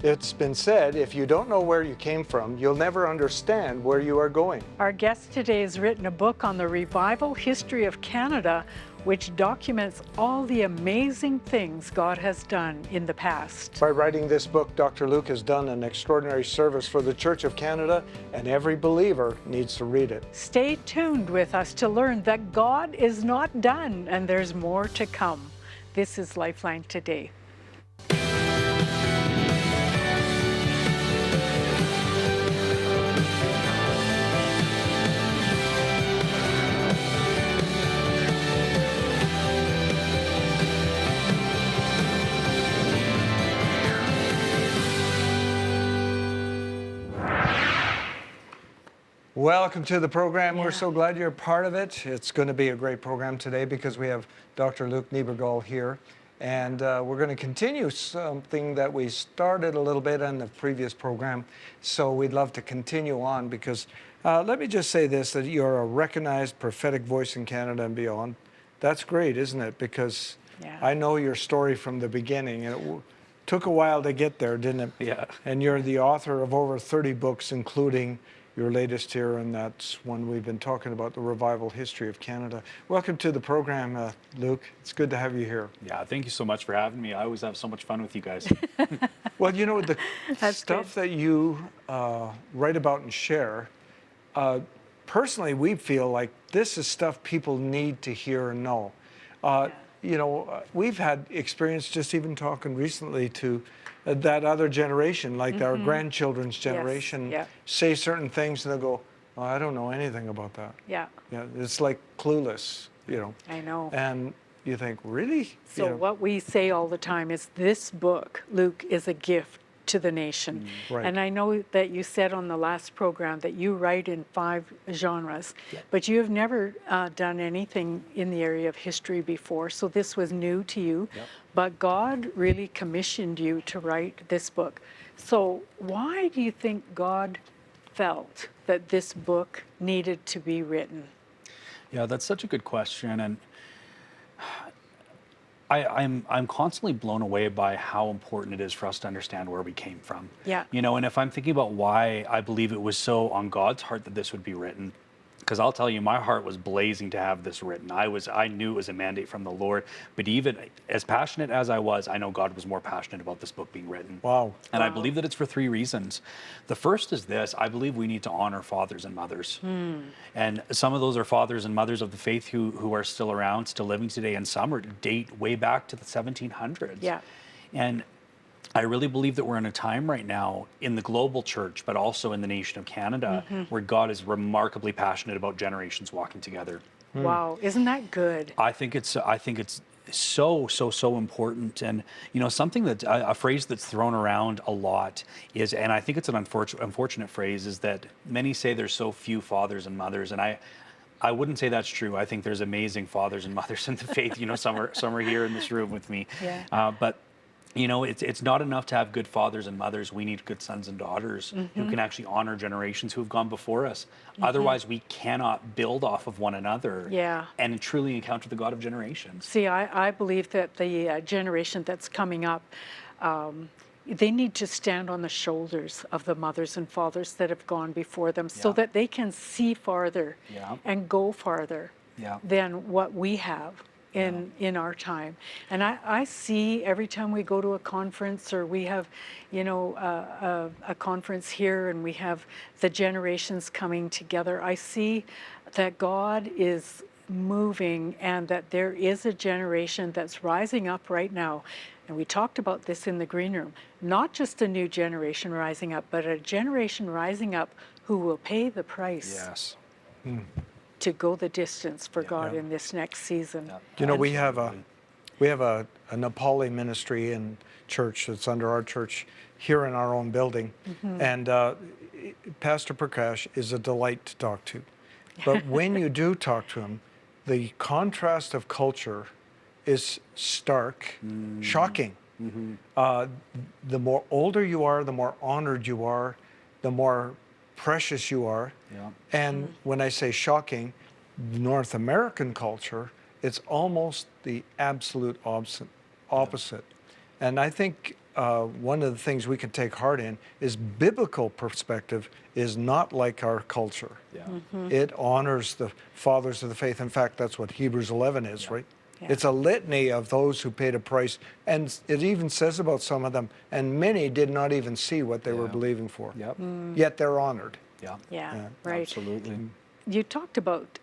It's been said, if you don't know where you came from, you'll never understand where you are going. Our guest today has written a book on the revival history of Canada, which documents all the amazing things God has done in the past. By writing this book, Dr. Luc has done an extraordinary service for the Church of Canada, and every believer needs to read it. Stay tuned with us to learn that God is not done and there's more to come. This is LifeLine Today. Welcome to the program. Yeah. We're so glad you're a part of it. It's going to be a great program today because we have Dr. Luc Neibergall here. And we're going to continue something that we started a little bit in the previous program. So we'd love to continue on because let me just say this, that you're a recognized prophetic voice in Canada and beyond. That's great, isn't it? Because I know your story from the beginning, and it took a while to get there, didn't it? Yeah. And you're the author of over 30 books, including your latest here, and that's one we've been talking about, the revival history of Canada. Welcome to the program, Luc. It's good to have you here. Yeah, thank you so much for having me. I always have so much fun with you guys. Well, you know, the stuff good. that you write about and share, personally, we feel like this is stuff people need to hear and know. You know, we've had experience just even talking recently to that other generation, like our grandchildren's generation, say certain things and they'll go, oh, I don't know anything about that. Yeah. Yeah, it's like clueless, you know. I know. And you think, really? So You know, what we say all the time is this book, Luc, is a gift to the nation. Right. And I know that you said on the last program that you write in 5 genres, but you have never done anything in the area of history before, so this was new to you. But God really commissioned you to write this book. So why do you think God felt that this book needed to be written? Yeah, that's such a good question. And I'm constantly blown away by how important it is for us to understand where we came from. Yeah. You know, and if I'm thinking about why I believe it was so on God's heart that this would be written, because I'll tell you, my heart was blazing to have this written. I knew it was a mandate from the Lord, but even as passionate as I was, I know God was more passionate about this book being written. Wow. And I believe that it's for 3 reasons. The first is this: I believe we need to honor fathers and mothers. And some of those are fathers and mothers of the faith who are still around, still living today, and some are date way back to the 1700s. Yeah. And I really believe that we're in a time right now in the global church, but also in the nation of Canada, where God is remarkably passionate about generations walking together. Wow, isn't that good? I think it's so important. And you know, something that a phrase that's thrown around a lot is, and I think it's an unfortunate phrase, is that many say there's so few fathers and mothers, and I wouldn't say that's true. I think there's amazing fathers and mothers in the faith. You know, some are here in this room with me. Yeah. But you know, it's not enough to have good fathers and mothers. We need good sons and daughters who can actually honor generations who have gone before us. Otherwise, we cannot build off of one another and truly encounter the God of generations. See, I believe that the generation that's coming up, they need to stand on the shoulders of the mothers and fathers that have gone before them so that they can see farther and go farther than what we have in our time. And I see every time we go to a conference or we have, you know, a conference here and we have the generations coming together, I see that God is moving and that there is a generation that's rising up right now. And we talked about this in the green room, not just a new generation rising up, but a generation rising up who will pay the price. Yes. To go the distance for God in this next season. You know, we have a Nepali ministry in church that's under our church here in our own building, and Pastor Prakash is a delight to talk to. But when you do talk to him, the contrast of culture is stark, shocking. The more older you are, the more honored you are, the more precious you are. And when I say shocking, North American culture, it's almost the absolute opposite. And I think one of the things we can take heart in is biblical perspective is not like our culture. Yeah. It honors the fathers of the faith. In fact, that's what Hebrews 11 is, right? Yeah. It's a litany of those who paid a price. And it even says about some of them, and many did not even see what they were Yeah. believing for. Yep. Yet they're honored. Yeah. Yeah, Yeah, right. Absolutely. You talked about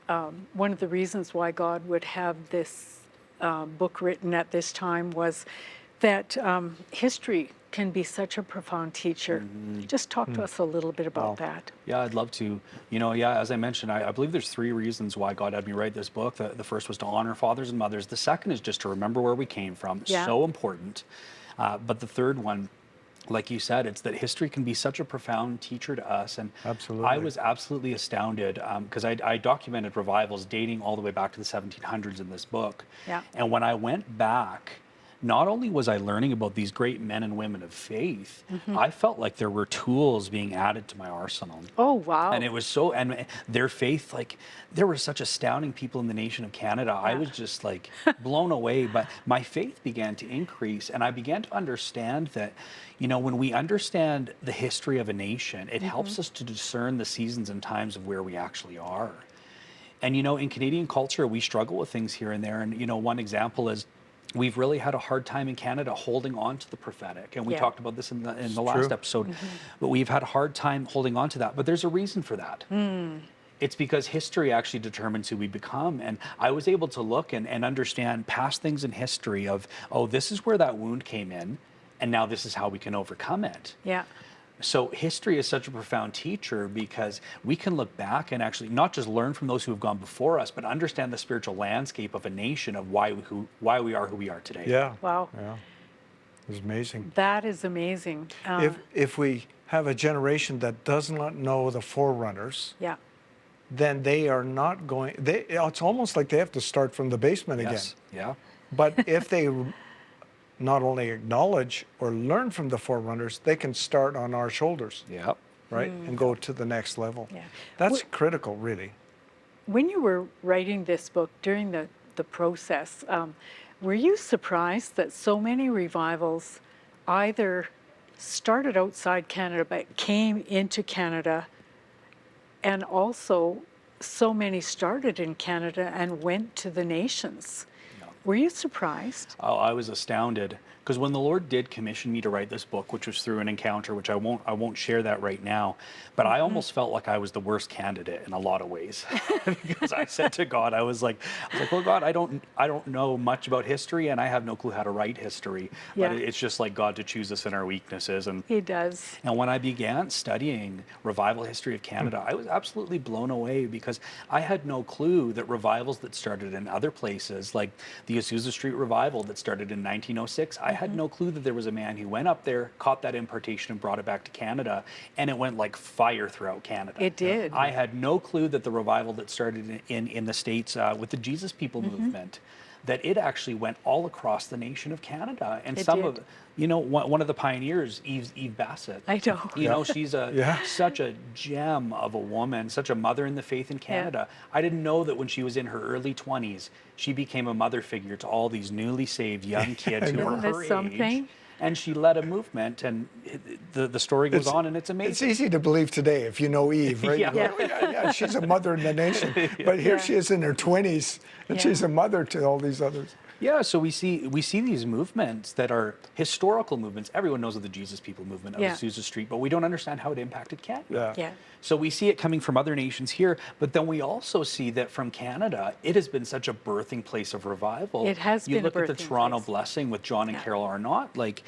one of the reasons why God would have this book written at this time was that history can be such a profound teacher. Just talk to us a little bit about that. Yeah, I'd love to. Yeah, as I mentioned, I believe there's 3 reasons why God had me write this book. The first was to honor fathers and mothers. The second is just to remember where we came from. Yeah. So important. But the third one, like you said, it's that history can be such a profound teacher to us. And Absolutely. I was absolutely astounded because I documented revivals dating all the way back to the 1700s in this book. Yeah. And when I went back, not only was I learning about these great men and women of faith, I felt like there were tools being added to my arsenal. Oh, wow. And it was so, and their faith, like, there were such astounding people in the nation of Canada. I was just like blown away, but my faith began to increase. And I began to understand that, when we understand the history of a nation, it helps us to discern the seasons and times of where we actually are. And, in Canadian culture, we struggle with things here and there. And, one example is, we've really had a hard time in Canada holding on to the prophetic. And we Yeah. talked about this in the last episode. But we've had a hard time holding on to that. But there's a reason for that. It's because history actually determines who we become. And I was able to look and understand past things in history of, this is where that wound came in. And now this is how we can overcome it. Yeah. So history is such a profound teacher because we can look back and actually not just learn from those who have gone before us, but understand the spiritual landscape of a nation of why we are who we are today. Yeah. Wow. Yeah. It's amazing. That is amazing. If we have a generation that does not know the forerunners, Yeah. then they are not going. It's almost like they have to start from the basement Yes. again. Yeah. But if they not only acknowledge or learn from the forerunners, they can start on our shoulders, Yeah. right, and go to the next level. Yeah. That's critical, really. When you were writing this book during the process, were you surprised that so many revivals either started outside Canada but came into Canada, and also so many started in Canada and went to the nations? Were you surprised? Oh, I was astounded because when the Lord did commission me to write this book, which was through an encounter, which I won't share that right now, but I almost felt like I was the worst candidate in a lot of ways because I said to God, I was like, well, God, I don't know much about history and I have no clue how to write history, Yeah. but it's just like God to choose us in our weaknesses. And He does. And when I began studying revival history of Canada, I was absolutely blown away because I had no clue that revivals that started in other places, like the Azusa Street revival that started in 1906, I had no clue that there was a man who went up there, caught that impartation and brought it back to Canada, and it went like fire throughout Canada. It did. I had no clue that the revival that started in the States with the Jesus People movement, that it actually went all across the nation of Canada. And It some did. of, one of the pioneers, Eve Bassett. I know. She's Yeah. such a gem of a woman, such a mother in the faith in Canada. I didn't know that when she was in her early 20s, she became a mother figure to all these newly saved young kids who were Isn't this her age. something? And she led a movement, and the story goes on, and it's It's amazing. easy to believe today if you know Eve, right? Yeah. You go, yeah, she's a mother in the nation. But here Yeah. she is in her 20s, and Yeah. she's a mother to all these others. Yeah, so we see these movements that are historical movements. Everyone knows of the Jesus People movement of Yeah. Azusa Street, but we don't understand how it impacted Canada. Yeah. Yeah. So we see it coming from other nations here, but then we also see that from Canada, it has been such a birthing place of revival. It has You been a look at the birthing Toronto place. Blessing with John and Yeah. Carol Arnott, like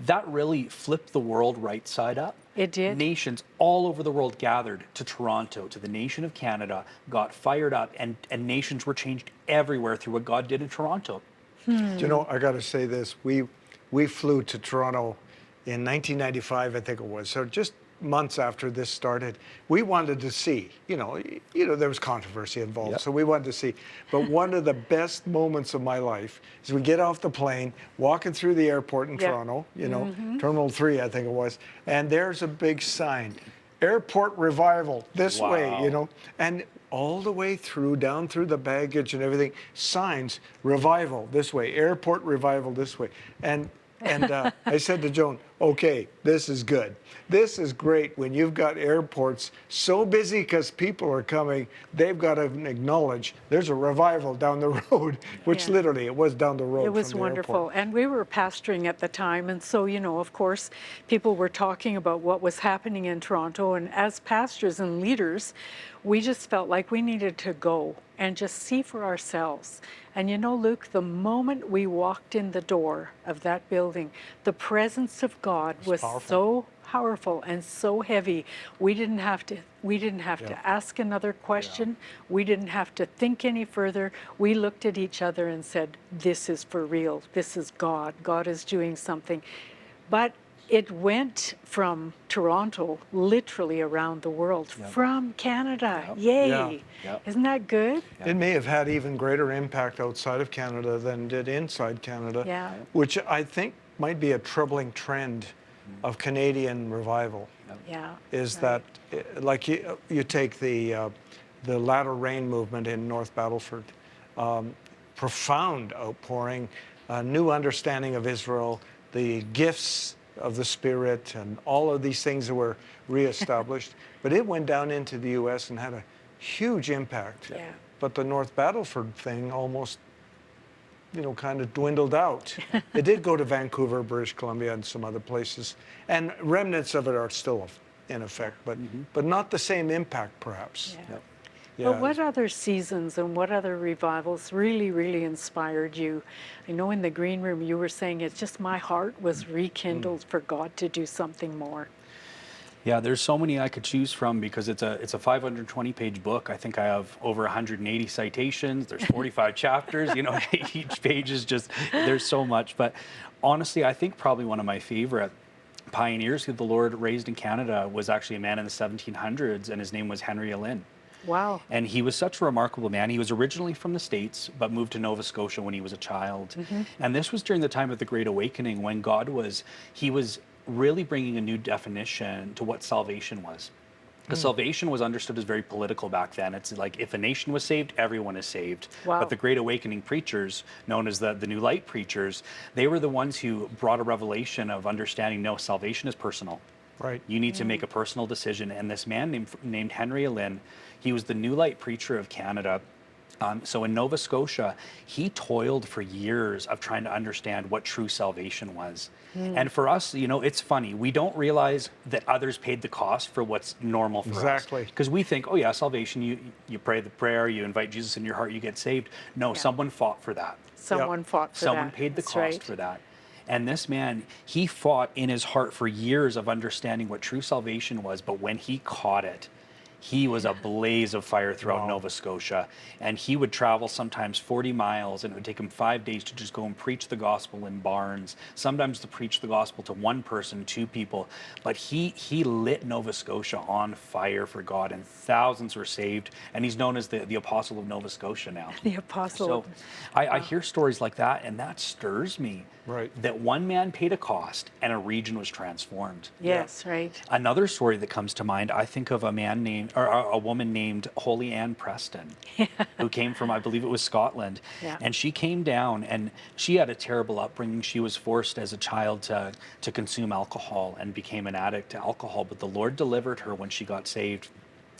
that really flipped the world right side up. It did. Nations all over the world gathered to Toronto, to the nation of Canada, got fired up, and nations were changed everywhere through what God did in Toronto. Do you know, I got to say this. We flew to Toronto in 1995, I think it was. So just months after this started, we wanted to see. There was controversy involved, Yep. so we wanted to see. But one of the best moments of my life is we get off the plane, walking through the airport in Yeah. Toronto. Terminal 3, I think it was, and there's a big sign, "Airport Revival this way." Wow. And all the way through, down through the baggage and everything, signs, revival this way, airport revival this way. And And I said to Joan, okay, this is good. This is great when you've got airports so busy because people are coming, they've got to acknowledge there's a revival down the road, which Yeah. literally it was down the road It was from the wonderful. airport. And we were pastoring at the time. And so, of course, people were talking about what was happening in Toronto. And as pastors and leaders, we just felt like we needed to go and just see for ourselves. And Luke, the moment we walked in the door of that building, the presence of God was so powerful and so heavy. We didn't have to ask another question. We didn't have to think any further. We looked at each other and said, this is for real. This is God. God is doing something. But it went from Toronto literally around the world, from Canada. Yay. Yeah. Yep. Isn't that good? It may have had even greater impact outside of Canada than did inside Canada, Yeah. which I think might be a troubling trend of Canadian revival. Yeah. Is right. that, like you take the latter rain movement in North Battleford, profound outpouring, a new understanding of Israel, the gifts of the Spirit, and all of these things that were reestablished. But it went down into the U.S. and had a huge impact. Yeah. But the North Battleford thing almost, kind of dwindled out. It did go to Vancouver, British Columbia, and some other places. And remnants of it are still in effect, but not the same impact, perhaps. Yeah. Yeah. But what other seasons and what other revivals really, really inspired you? I know in the green room you were saying it's just my heart was rekindled for God to do something more. Yeah, there's so many I could choose from because it's a 520-page book. I think I have over 180 citations. There's 45 chapters. Each page is just, there's so much. But honestly, I think probably one of my favorite pioneers who the Lord raised in Canada was actually a man in the 1700s, and his name was Henry Allen. Wow. And he was such a remarkable man. He was originally from the States, but moved to Nova Scotia when he was a child. And this was during the time of the Great Awakening, when he was really bringing a new definition to what salvation was. Because salvation was understood as very political back then. It's like if a nation was saved, everyone is saved. Wow. But the Great Awakening preachers, known as the New Light preachers, they were the ones who brought a revelation of understanding, no, salvation is personal. Right. You need to make a personal decision. And this man named Henry Allen, he was the New Light preacher of Canada. So in Nova Scotia, he toiled for years of trying to understand what true salvation was. And for us, it's funny. We don't realize that others paid the cost for what's normal for us. Exactly. Because we think, oh yeah, salvation, you pray the prayer, you invite Jesus in your heart, you get saved. No, someone fought for that. Someone fought for that. Someone paid the That's cost right. for that. And this man, he fought in his heart for years of understanding what true salvation was. But when he caught it, he was a blaze of fire throughout Nova Scotia. And he would travel sometimes 40 miles, and it would take him 5 days to just go and preach the gospel in barns, sometimes to preach the gospel to one person, two people. But he lit Nova Scotia on fire for God, and thousands were saved. And he's known as the Apostle of Nova Scotia now. The apostle. So I hear stories like that, and that stirs me. Right. That one man paid a cost and a region was transformed. Yes, right. Another story that comes to mind, I think of a woman named Holy Ann Preston, who came from, I believe it was Scotland. Yeah. And she came down, and she had a terrible upbringing. She was forced as a child to consume alcohol and became an addict to alcohol. But the Lord delivered her when she got saved.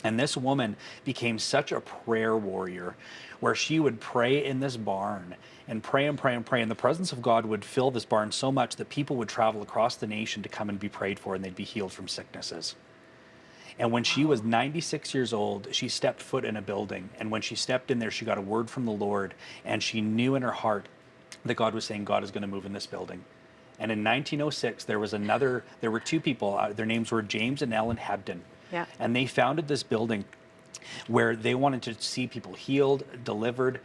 And this woman became such a prayer warrior, where she would pray in this barn and pray and pray and pray. And the presence of God would fill this barn so much that people would travel across the nation to come and be prayed for, and they'd be healed from sicknesses. And when she was 96 years old, she stepped foot in a building. And when she stepped in there, she got a word from the Lord. And she knew in her heart that God was saying, God is going to move in this building. And in 1906, there were two people. Their names were James and Ellen Hebden. Yeah. And they founded this building where they wanted to see people healed, delivered.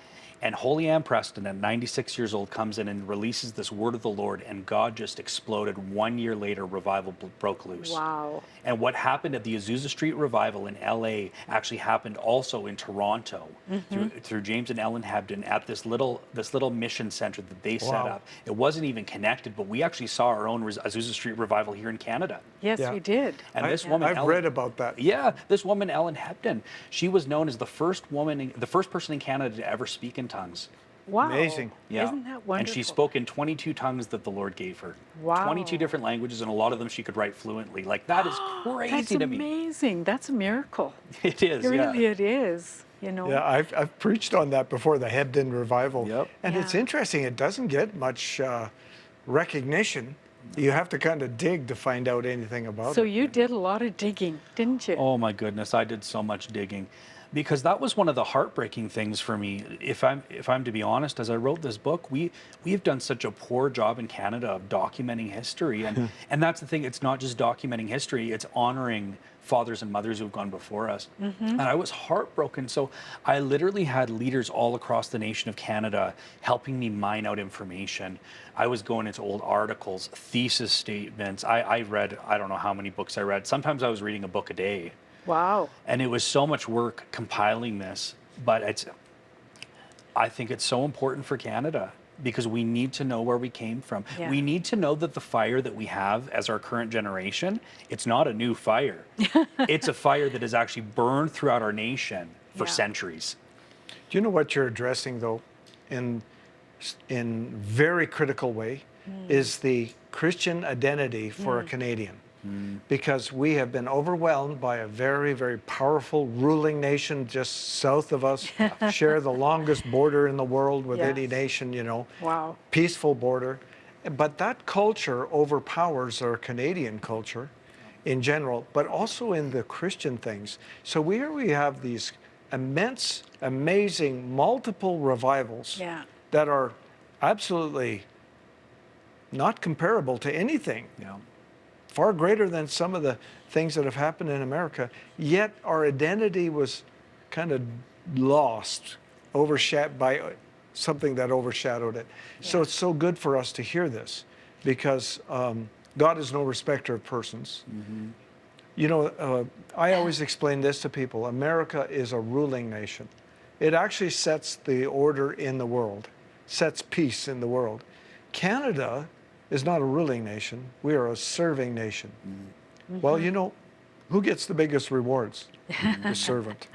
And Holy Ann Preston, at 96 years old, comes in and releases this word of the Lord, and God just exploded. 1 year later, revival broke loose. Wow. And what happened at the Azusa Street Revival in LA actually happened also in Toronto through James and Ellen Hebden at this little mission center that they set up. It wasn't even connected, but we actually saw our own Azusa Street Revival here in Canada. Yes, Yeah. we did. And this woman, I've read about that. Yeah, this woman, Ellen Hebden, she was known as the first person in Canada to ever speak in tongues. Wow. Amazing. Yeah. Isn't that wonderful? And she spoke in 22 tongues that the Lord gave her. Wow. 22 different languages, and a lot of them she could write fluently. Like, that is crazy That's to me. amazing. That's a miracle. It is, Really, yeah. it is. You know. Yeah, I've preached on that before, the Hebden revival. Yep. And it's Yeah. interesting, it doesn't get much recognition. You have to kind of dig to find out anything about So it. you did a lot of digging, didn't you? Oh my goodness, I did so much digging, because that was one of the heartbreaking things for me. If I'm to be honest, as I wrote this book, we've done such a poor job in Canada of documenting history, and that's the thing. It's not just documenting history; it's honoring fathers and mothers who've gone before us. And I was heartbroken. So I literally had leaders all across the nation of Canada helping me mine out information. I was going into old articles, thesis statements. I read, I don't know how many books I read. Sometimes I was reading a book a day. Wow. And it was so much work compiling this, but I think it's so important for Canada, because we need to know where we came from. Yeah. We need to know that the fire that we have as our current generation, it's not a new fire. It's a fire that has actually burned throughout our nation for Yeah. centuries. Do you know what you're addressing, though, in very critical way, is the Christian identity for a Canadian? Because we have been overwhelmed by a very, very powerful ruling nation just south of us, share the longest border in the world with any Yes. nation, you know. Wow. Peaceful border. But that culture overpowers our Canadian culture in general, but also in the Christian things. So here we have these immense, amazing, multiple revivals Yeah. that are absolutely not comparable to anything, Yeah. far greater than some of the things that have happened in America. Yet our identity was kind of lost, overshadowed by something that overshadowed it. So Yeah. it's so good for us to hear this, because God is no respecter of persons. You know, I always explain this to people. America is a ruling nation. It actually sets the order in the world, sets peace in the world. Canada is not a ruling nation. We are a serving nation. Well, you know, who gets the biggest rewards? The servant.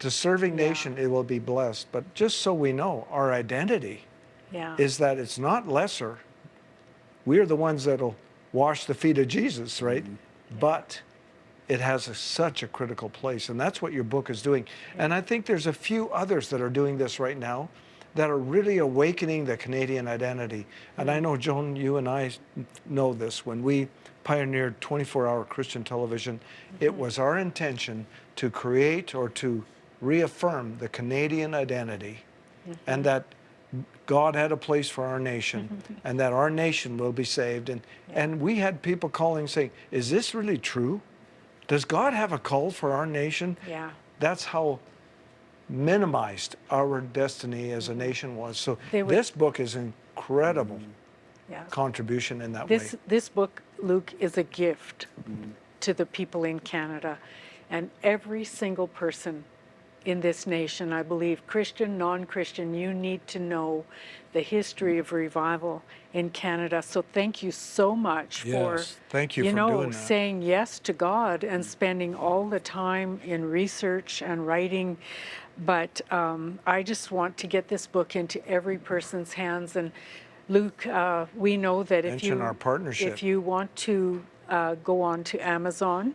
The serving nation, it will be blessed. But just so we know, our identity Yeah. is that it's not lesser. We are the ones that'll wash the feet of Jesus, right? But it has such a critical place, and that's what your book is doing. And I think there's a few others that are doing this right now that are really awakening the Canadian identity. And I know, Joan, you and I know this. When we pioneered 24-hour Christian television, it was our intention to create or to reaffirm the Canadian identity, and that God had a place for our nation, and that our nation will be saved. And we had people calling saying, is this really true? Does God have a call for our nation? Yeah. That's how minimized our destiny as a nation was. So They would- this book is incredible Yeah. contribution in that This way. this book, Luke, is a gift to the people in Canada, and every single person in this nation, I believe, Christian, non-Christian, you need to know the history of revival in Canada. So thank you so much for, Yes, thank you for doing that. saying yes to God and spending all the time in research and writing. But I just want to get this book into every person's hands. And Luke, we know that Mention our partnership. if you want to go on to Amazon,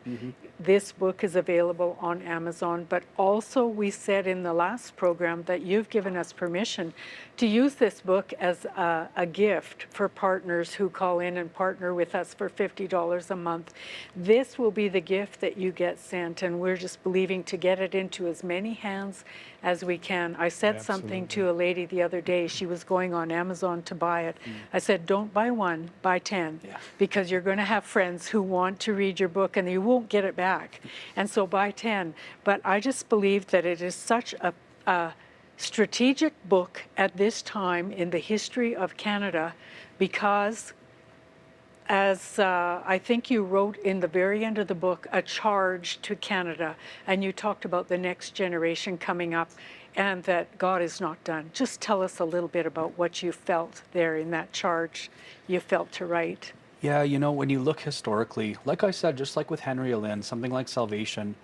this book is available on Amazon. But also, we said in the last program that you've given us permission to use this book as a gift for partners who call in and partner with us for $50 a month. This will be the gift that you get sent, and we're just believing to get it into as many hands as we can. I said something to a lady the other day. She was going on Amazon to buy it. I said, don't buy one, buy 10, because you're going to have friends who want to read your book and you won't get it back. And so buy 10. But I just believe that it is such a strategic book at this time in the history of Canada, because as I think you wrote in the very end of the book, a charge to Canada, and you talked about the next generation coming up and that God is not done. Just tell us a little bit about what you felt there in that charge you felt to write. Yeah, you know, when you look historically, like I said, just like with Henry Lynn, something like salvation,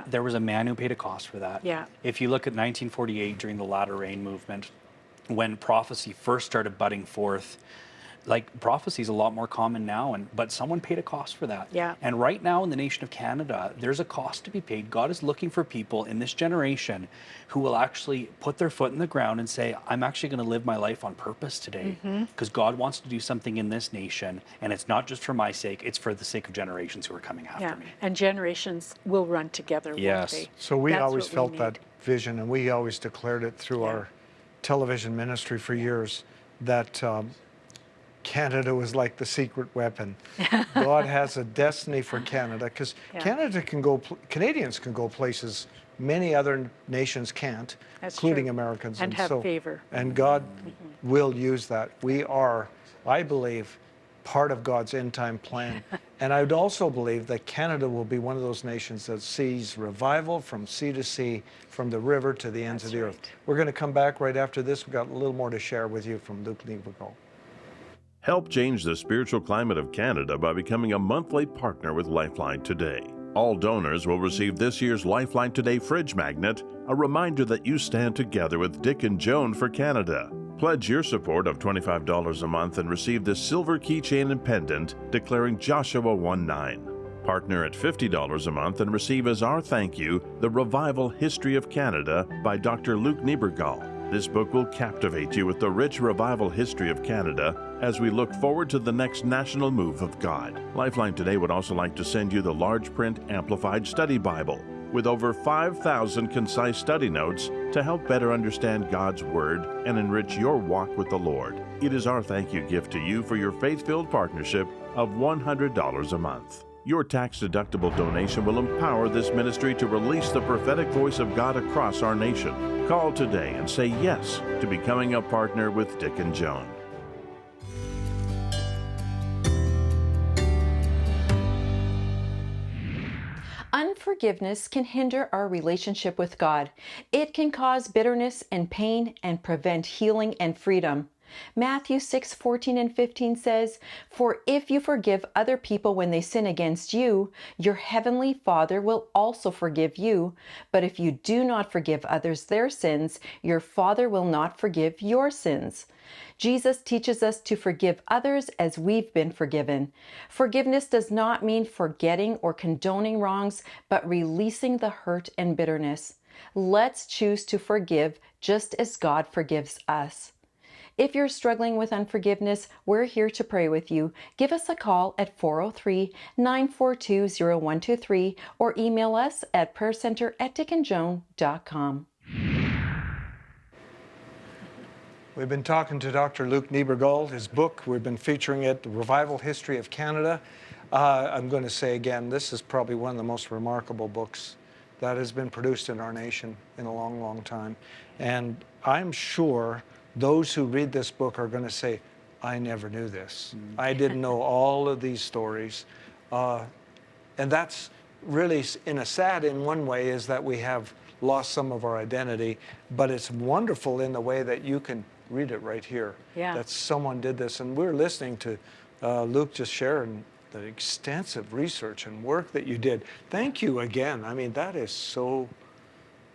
There was a man who paid a cost for that. Yeah. If you look at 1948 during the Latter Rain movement, when prophecy first started budding forth, like prophecy is a lot more common now, but someone paid a cost for that. Yeah. And right now in the nation of Canada, there's a cost to be paid. God is looking for people in this generation who will actually put their foot in the ground and say, I'm actually going to live my life on purpose today, because God wants to do something in this nation, and it's not just for my sake, it's for the sake of generations who are coming after Yeah, me. and generations will run together, won't Yes. they? So we That's always what we felt need. that vision, and we always declared it through Yeah. our television ministry for years, that Canada was like the secret weapon. God has a destiny for Canada, because Yeah. Canadians can go places many other nations can't, That's including true. Americans. And have favor. And God will use that. We are, I believe, part of God's end time plan. And I would also believe that Canada will be one of those nations that sees revival from sea to sea, from the river to the ends of That's the earth. right. We're going to come back right after this. We've got a little more to share with you from Luc Neibergall. Help change the spiritual climate of Canada by becoming a monthly partner with LifeLine today. All donors will receive this year's LifeLine Today fridge magnet, a reminder that you stand together with Dick and Joan for Canada. Pledge your support of $25 a month and receive this silver keychain and pendant declaring Joshua 1:9. Partner at $50 a month and receive as our thank you the Revival History of Canada by Dr. Luc Neibergall. This book will captivate you with the rich revival history of Canada as we look forward to the next national move of God. LifeLine Today would also like to send you the large print Amplified Study Bible with over 5,000 concise study notes to help better understand God's Word and enrich your walk with the Lord. It is our thank you gift to you for your faith-filled partnership of $100 a month. Your tax-deductible donation will empower this ministry to release the prophetic voice of God across our nation. Call today and say yes to becoming a partner with Dick and Joan. Unforgiveness can hinder our relationship with God. It can cause bitterness and pain and prevent healing and freedom. Matthew 6:14 and 15 says, "For if you forgive other people when they sin against you, your heavenly Father will also forgive you. But if you do not forgive others their sins, your Father will not forgive your sins." Jesus teaches us to forgive others as we've been forgiven. Forgiveness does not mean forgetting or condoning wrongs, but releasing the hurt and bitterness. Let's choose to forgive just as God forgives us. If you're struggling with unforgiveness, we're here to pray with you. Give us a call at 403-942-0123 or email us at prayercenter@dickandjoan.com. We've been talking to Dr. Luc Neibergall. His book, we've been featuring it, The Revival History of Canada. I'm going to say again, this is probably one of the most remarkable books that has been produced in our nation in a long, long time. And I'm sure those who read this book are going to say, I never knew this. I didn't know all of these stories. And that's really, in one way, is that we have lost some of our identity, but it's wonderful in the way that you can read it right here. Yeah. That someone did this. And we're listening to Luc just sharing the extensive research and work that you did. Thank you again. I mean, that is so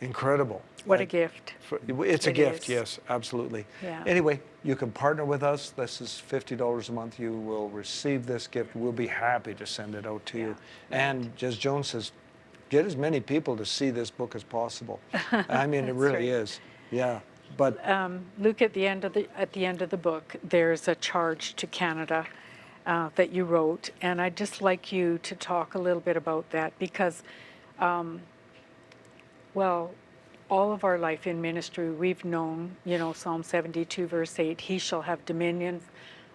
incredible. What a gift. It's a It gift, is. yes, absolutely. Yeah. Anyway, you can partner with us. This is $50 a month. You will receive this gift. We'll be happy to send it out to you. And as Joan says, get as many people to see this book as possible. I mean, it really right. is. Yeah. But Luke, at the end of the book, there's a charge to Canada that you wrote, and I'd just like you to talk a little bit about that because, well, all of our life in ministry, we've known, Psalm 72, verse 8, he shall have dominion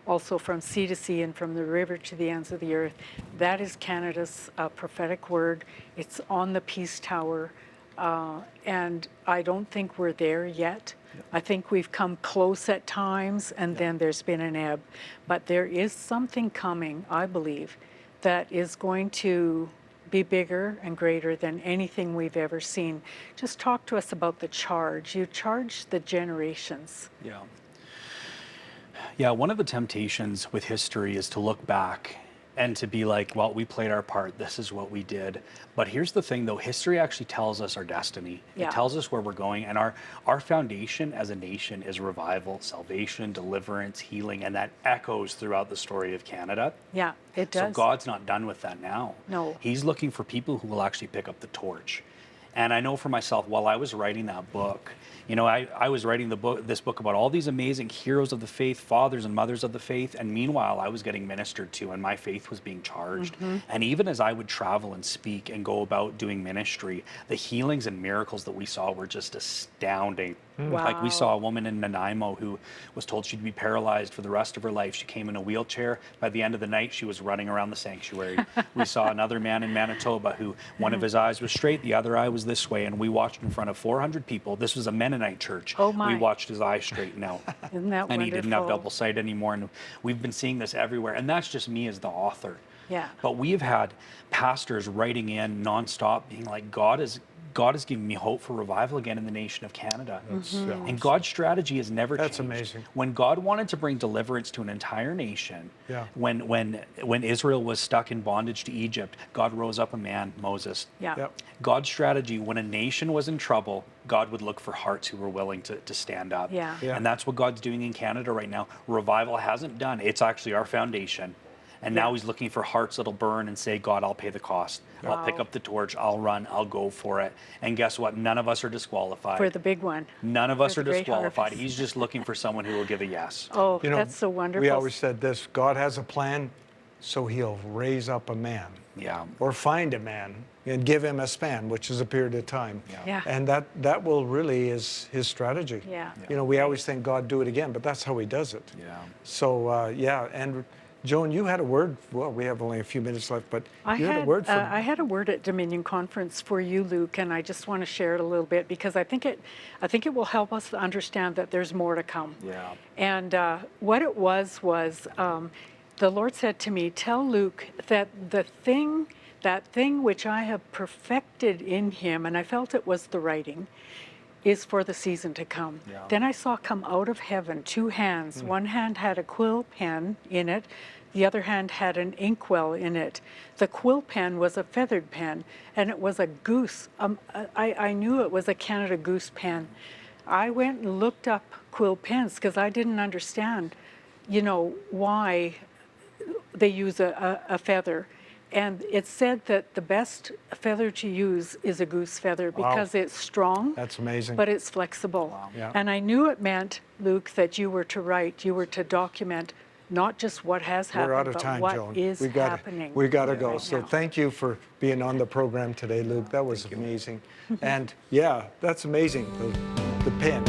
also from sea to sea and from the river to the ends of the earth. That is Canada's prophetic word. It's on the Peace Tower, and I don't think we're there yet. I think we've come close at times, and then there's been an ebb. But there is something coming, I believe, that is going to be bigger and greater than anything we've ever seen. Just talk to us about the charge. You charge the generations. Yeah, one of the temptations with history is to look back and to be like, well, we played our part. This is what we did. But here's the thing, though. History actually tells us our destiny. Yeah. It tells us where we're going. And our foundation as a nation is revival, salvation, deliverance, healing. And that echoes throughout the story of Canada. Yeah, it does. So God's not done with that now. No. He's looking for people who will actually pick up the torch. And I know for myself, while I was writing that book, you know, I was writing this book about all these amazing heroes of the faith, fathers and mothers of the faith, and meanwhile I was getting ministered to and my faith was being charged. And even as I would travel and speak and go about doing ministry, the healings and miracles that we saw were just astounding. Like we saw a woman in Nanaimo who was told she'd be paralyzed for the rest of her life. She came in a wheelchair. By the end of the night, she was running around the sanctuary. We saw another man in Manitoba who one of his eyes was straight, the other eye was this way, and we watched in front of 400 people. This was a Mennonite church. Oh my. We watched his eye straighten out. Isn't that And he didn't have wonderful? double sight anymore. And we've been seeing this everywhere. And that's just me as the author. Yeah. But we have had pastors writing in nonstop being like, God is giving me hope for revival again in the nation of Canada. And God's strategy has never changed. That's amazing. When God wanted to bring deliverance to an entire nation, Yeah. when Israel was stuck in bondage to Egypt, God rose up a man, Moses. Yeah. Yep. God's strategy, when a nation was in trouble, God would look for hearts who were willing to stand up. Yeah. Yeah. And that's what God's doing in Canada right now. Revival hasn't done. It's actually our foundation. And now he's looking for hearts that'll burn and say, God, I'll pay the cost. I'll pick up the torch. I'll run. I'll go for it. And guess what? None of us are disqualified. For the big one. None of us for are the great disqualified. harvest. He's just looking for someone who will give a yes. Oh, You know, that's so wonderful. We always said this, God has a plan, so he'll raise up a man. Yeah. Or find a man and give him a span, which is a period of time. Yeah. And that will really is his strategy. Yeah. You know, we always think God do it again, but that's how he does it. Yeah. So, yeah, and Joan, you had a word. Well, we have only a few minutes left, but I you had a word for I had a word at Dominion Conference for you, Luke, and I just want to share it a little bit because I think it will help us understand that there's more to come. Yeah. And what it was the Lord said to me, "Tell Luke that that thing which I have perfected in him," and I felt it was the writing, is for the season to come. Yeah. Then I saw come out of heaven 2 hands. One hand had a quill pen in it. The other hand had an inkwell in it. The quill pen was a feathered pen, and it was a goose. I knew it was a Canada Goose pen. I went and looked up quill pens because I didn't understand, why they use a feather. And it said that the best feather to use is a goose feather because it's strong. That's amazing. But it's flexible. Yeah. And I knew it meant, Luke, that you were to write, you were to document not just what has happened, We're out of but time, what Joan. is happening. We got to go. right So now. thank you for being on the program today, Luke. That was amazing. And yeah, that's amazing, the pen.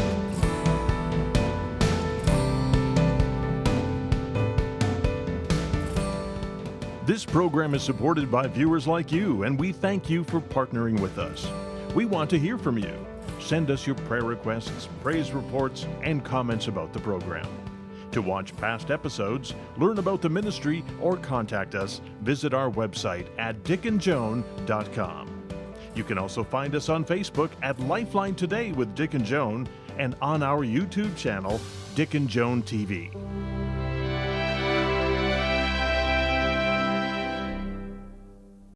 This program is supported by viewers like you, and we thank you for partnering with us. We want to hear from you. Send us your prayer requests, praise reports, and comments about the program. To watch past episodes, learn about the ministry, or contact us, visit our website at dickandjoan.com. You can also find us on Facebook at LifeLine Today with Dick and Joan, and on our YouTube channel, Dick and Joan TV.